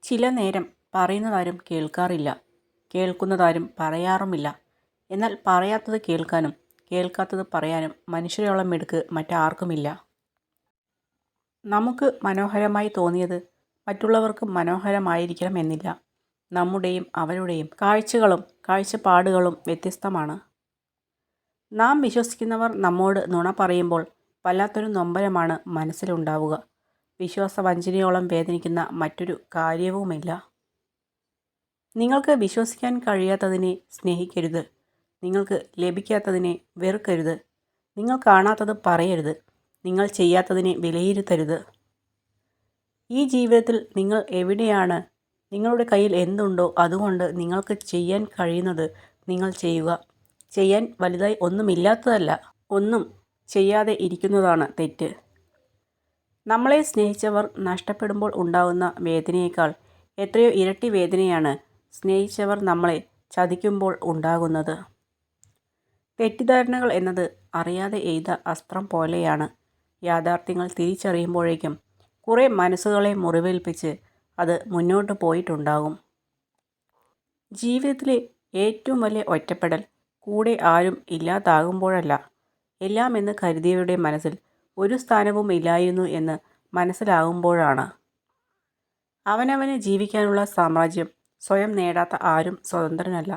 ചില നേരം പറയുന്നതാരും കേൾക്കാറില്ല, കേൾക്കുന്നതാരും പറയാറുമില്ല. എന്നാൽ പറയാത്തത് കേൾക്കാനും കേൾക്കാത്തത് പറയാനും മനുഷ്യരോളം മിടുക്ക് മറ്റാർക്കുമില്ല. നമുക്ക് മനോഹരമായി തോന്നിയത് മറ്റുള്ളവർക്കും മനോഹരമായിരിക്കണം എന്നില്ല. നമ്മുടെയും അവരുടെയും കാഴ്ചകളും കാഴ്ചപ്പാടുകളും വ്യത്യസ്തമാണ്. നാം വിശ്വസിക്കുന്നവർ നമ്മോട് നുണ പറയുമ്പോൾ വല്ലാത്തൊരു നൊമ്പരമാണ് മനസ്സിലുണ്ടാവുക. വിശ്വാസവഞ്ചനയോളം വേദനിക്കുന്ന മറ്റൊരു കാര്യവുമില്ല. നിങ്ങൾക്ക് വിശ്വസിക്കാൻ കഴിയാത്തതിനെ സ്നേഹിക്കരുത്. നിങ്ങൾക്ക് ലഭിക്കാത്തതിനെ വെറുക്കരുത്. നിങ്ങൾ കാണാത്തത് പറയരുത്. നിങ്ങൾ ചെയ്യാത്തതിനെ വിലയിരുത്തരുത്. ഈ ജീവിതത്തിൽ നിങ്ങൾ എവിടെയാണ്? നിങ്ങളുടെ കയ്യിൽ എന്തുണ്ടോ അതുകൊണ്ട് നിങ്ങൾക്ക് ചെയ്യാൻ കഴിയുന്നത് നിങ്ങൾ ചെയ്യുക. ചെയ്യാൻ വലുതായി ഒന്നുമില്ലാത്തതല്ല. ഒന്നും ചെയ്യാതെ ഇരിക്കുന്നതാണ് തെറ്റ്. നമ്മളെ സ്നേഹിച്ചവർ നഷ്ടപ്പെടുമ്പോൾ ഉണ്ടാകുന്ന വേദനയേക്കാൾ എത്രയോ ഇരട്ടി വേദനയാണ് സ്നേഹിച്ചവർ നമ്മളെ ചതിക്കുമ്പോൾ ഉണ്ടാകുന്നത്. തെറ്റിദ്ധാരണകൾ എന്നത് അറിയാതെ എയ്ത അസ്ത്രം പോലെയാണ്. യാഥാർത്ഥ്യങ്ങൾ തിരിച്ചറിയുമ്പോഴേക്കും കുറേ മനസ്സുകളെ മുറിവേൽപ്പിച്ച് അത് മുന്നോട്ട് പോയിട്ടുണ്ടാകും. ജീവിതത്തിലെ ഏറ്റവും വലിയ ഒറ്റപ്പെടൽ കൂടെ ആരും ഇല്ലാതാകുമ്പോഴല്ല, എല്ലാം എന്ന് കരുതിയവരുടെ മനസ്സിൽ ഒരു സ്ഥാനവും ഇല്ലായിരുന്നു എന്ന് മനസ്സിലാകുമ്പോഴാണ്. അവനവന് ജീവിക്കാനുള്ള സാമ്രാജ്യം സ്വയം നേടാത്ത ആരും സ്വതന്ത്രനല്ല.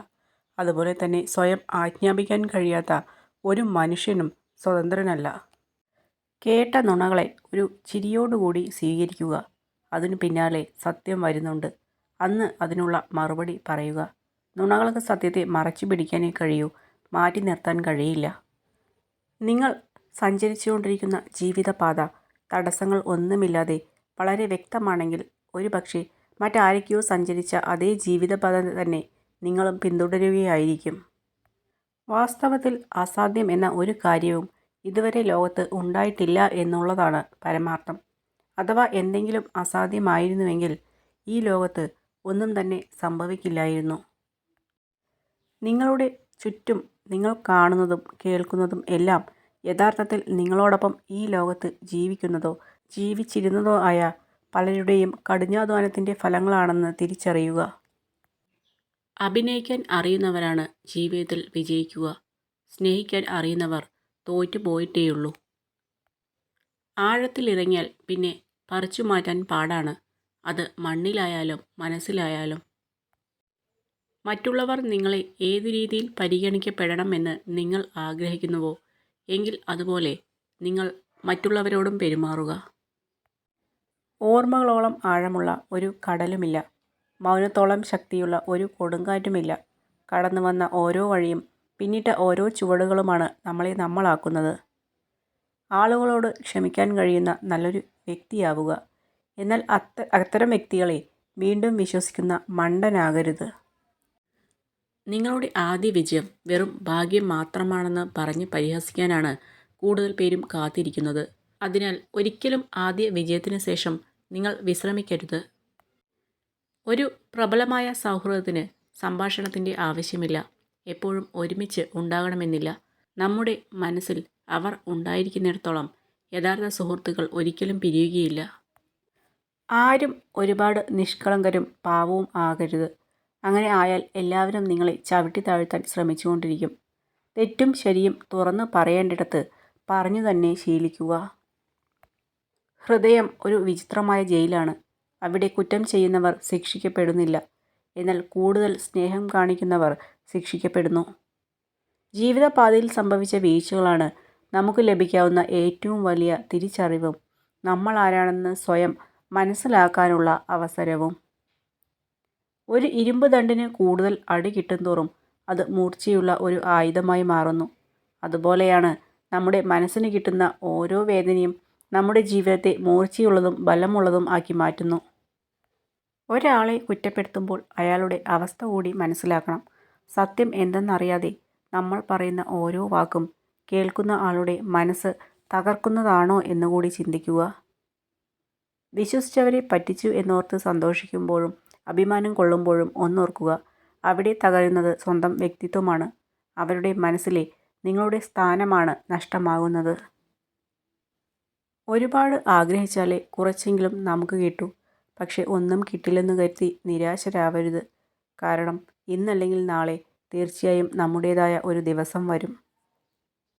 അതുപോലെ തന്നെ സ്വയം ആജ്ഞാപിക്കാൻ കഴിയാത്ത ഒരു മനുഷ്യനും സ്വതന്ത്രനല്ല. കേട്ട നുണകളെ ഒരു ചിരിയോടുകൂടി സ്വീകരിക്കുക. അതിനു പിന്നാലെ സത്യം വരുന്നുണ്ട്. അന്ന് അതിനുള്ള മറുപടി പറയുക. നുണകൾക്ക് സത്യത്തെ മറച്ചു പിടിക്കാനേ കഴിയൂ, മാറ്റി നിർത്താൻ കഴിയില്ല. നിങ്ങൾ സഞ്ചരിച്ചുകൊണ്ടിരിക്കുന്ന ജീവിതപാത തടസ്സങ്ങൾ ഒന്നുമില്ലാതെ വളരെ വ്യക്തമാണെങ്കിൽ ഒരുപക്ഷെ മറ്റാരൊക്കെയോ സഞ്ചരിച്ച അതേ ജീവിതപാത തന്നെ നിങ്ങളും പിന്തുടരുകയായിരിക്കും. വാസ്തവത്തിൽ അസാധ്യം എന്ന ഒരു കാര്യവും ഇതുവരെ ലോകത്ത് ഉണ്ടായിട്ടില്ല എന്നുള്ളതാണ് പരമാർത്ഥം. അഥവാ എന്തെങ്കിലും അസാധ്യമായിരുന്നുവെങ്കിൽ ഈ ലോകത്ത് ഒന്നും തന്നെ സംഭവിക്കില്ലായിരുന്നു. നിങ്ങളുടെ ചുറ്റും നിങ്ങൾ കാണുന്നതും കേൾക്കുന്നതും എല്ലാം യഥാർത്ഥത്തിൽ നിങ്ങളോടൊപ്പം ഈ ലോകത്ത് ജീവിക്കുന്നതോ ജീവിച്ചിരുന്നതോ ആയ പലരുടെയും കഠിനാധ്വാനത്തിൻ്റെ ഫലങ്ങളാണെന്ന് തിരിച്ചറിയുക. അഭിനയിക്കാൻ അറിയുന്നവരാണ് ജീവിതത്തിൽ വിജയിക്കുക. സ്നേഹിക്കാൻ അറിയുന്നവർ തോറ്റുപോയിട്ടേയുള്ളൂ. ആഴത്തിലിറങ്ങിയാൽ പിന്നെ പറിച്ചു മാറ്റാൻ പാടാണ്. അത് മണ്ണിലായാലും മനസ്സിലായാലും. മറ്റുള്ളവർ നിങ്ങളെ ഏതു രീതിയിൽ പരിഗണിക്കപ്പെടണമെന്ന് നിങ്ങൾ ആഗ്രഹിക്കുന്നുവോ എങ്കിൽ അതുപോലെ നിങ്ങൾ മറ്റുള്ളവരോടും പെരുമാറുക. ഓർമ്മകളോളം ആഴമുള്ള ഒരു കടലുമില്ല. മൗനത്തോളം ശക്തിയുള്ള ഒരു കൊടുങ്കാറ്റുമില്ല. കടന്നു വന്ന ഓരോ വഴിയും പിന്നിട്ട ഓരോ ചുവടുകളുമാണ് നമ്മളെ നമ്മളാക്കുന്നത്. ആളുകളോട് ക്ഷമിക്കാൻ കഴിയുന്ന നല്ലൊരു വ്യക്തിയാവുക. എന്നാൽ അത്തരം വ്യക്തികളെ വീണ്ടും വിശ്വസിക്കുന്ന മണ്ടനാകരുത്. നിങ്ങളുടെ ആദ്യ വിജയം വെറും ഭാഗ്യം മാത്രമാണെന്ന് പറഞ്ഞ് പരിഹസിക്കാനാണ് കൂടുതൽ പേരും കാത്തിരിക്കുന്നത്. അതിനാൽ ഒരിക്കലും ആദ്യ വിജയത്തിന് ശേഷം നിങ്ങൾ വിശ്രമിക്കരുത്. ഒരു പ്രബലമായ സൗഹൃദത്തിന് സംഭാഷണത്തിൻ്റെ ആവശ്യമില്ല. എപ്പോഴും ഒരുമിച്ച് ഉണ്ടാകണമെന്നില്ല. നമ്മുടെ മനസ്സിൽ അവർ ഉണ്ടായിരിക്കുന്നിടത്തോളം യഥാർത്ഥ സുഹൃത്തുക്കൾ ഒരിക്കലും പിരിയുകയില്ല. ആരും ഒരുപാട് നിഷ്കളങ്കരും പാവവും ആകരുത്. അങ്ങനെ ആയാൽ എല്ലാവരും നിങ്ങളെ ചവിട്ടി താഴ്ത്താൻ ശ്രമിച്ചുകൊണ്ടിരിക്കും. തെറ്റും ശരിയും തുറന്നു പറയേണ്ടിടത്ത് പറഞ്ഞു തന്നെ ശീലിക്കുക. ഹൃദയം ഒരു വിചിത്രമായ ജയിലാണ്. അവിടെ കുറ്റം ചെയ്യുന്നവർ ശിക്ഷിക്കപ്പെടുന്നില്ല. എന്നാൽ കൂടുതൽ സ്നേഹം കാണിക്കുന്നവർ ശിക്ഷിക്കപ്പെടുന്നു. ജീവിതപാതയിൽ സംഭവിച്ച വീഴ്ചകളാണ് നമുക്ക് ലഭിക്കാവുന്ന ഏറ്റവും വലിയ തിരിച്ചറിവും നമ്മൾ ആരാണെന്ന് സ്വയം മനസ്സിലാക്കാനുള്ള അവസരവും. ഒരു ഇരുമ്പ് ദണ്ഡിന് കൂടുതൽ അടി കിട്ടുന്തോറും അത് മൂർച്ചയുള്ള ഒരു ആയുധമായി മാറുന്നു. അതുപോലെയാണ് നമ്മുടെ മനസ്സിന് കിട്ടുന്ന ഓരോ വേദനയും നമ്മുടെ ജീവിതത്തെ മൂർച്ചയുള്ളതും ബലമുള്ളതും ആക്കി മാറ്റുന്നു. ഒരാളെ കുറ്റപ്പെടുത്തുമ്പോൾ അയാളുടെ അവസ്ഥ കൂടി മനസ്സിലാക്കണം. സത്യം എന്തെന്നറിയാതെ നമ്മൾ പറയുന്ന ഓരോ വാക്കും കേൾക്കുന്ന ആളുടെ മനസ്സ് തകർക്കുന്നതാണോ എന്നുകൂടി ചിന്തിക്കുക. വിശ്വസിച്ചവരെ പറ്റിച്ചു എന്നോർത്ത് സന്തോഷിക്കുമ്പോഴും അഭിമാനം കൊള്ളുമ്പോഴും ഒന്നോർക്കുക, അവിടെ തകരുന്നത് സ്വന്തം വ്യക്തിത്വമാണ്. അവരുടെ മനസ്സിലെ നിങ്ങളുടെ സ്ഥാനമാണ് നഷ്ടമാകുന്നത്. ഒരുപാട് ആഗ്രഹിച്ചാലേ കുറച്ചെങ്കിലും നമുക്ക് കിട്ടൂ. പക്ഷെ ഒന്നും കിട്ടില്ലെന്ന് കരുതി നിരാശരാവരുത്. കാരണം ഇന്നല്ലെങ്കിൽ നാളെ തീർച്ചയായും നമ്മുടേതായ ഒരു ദിവസം വരും.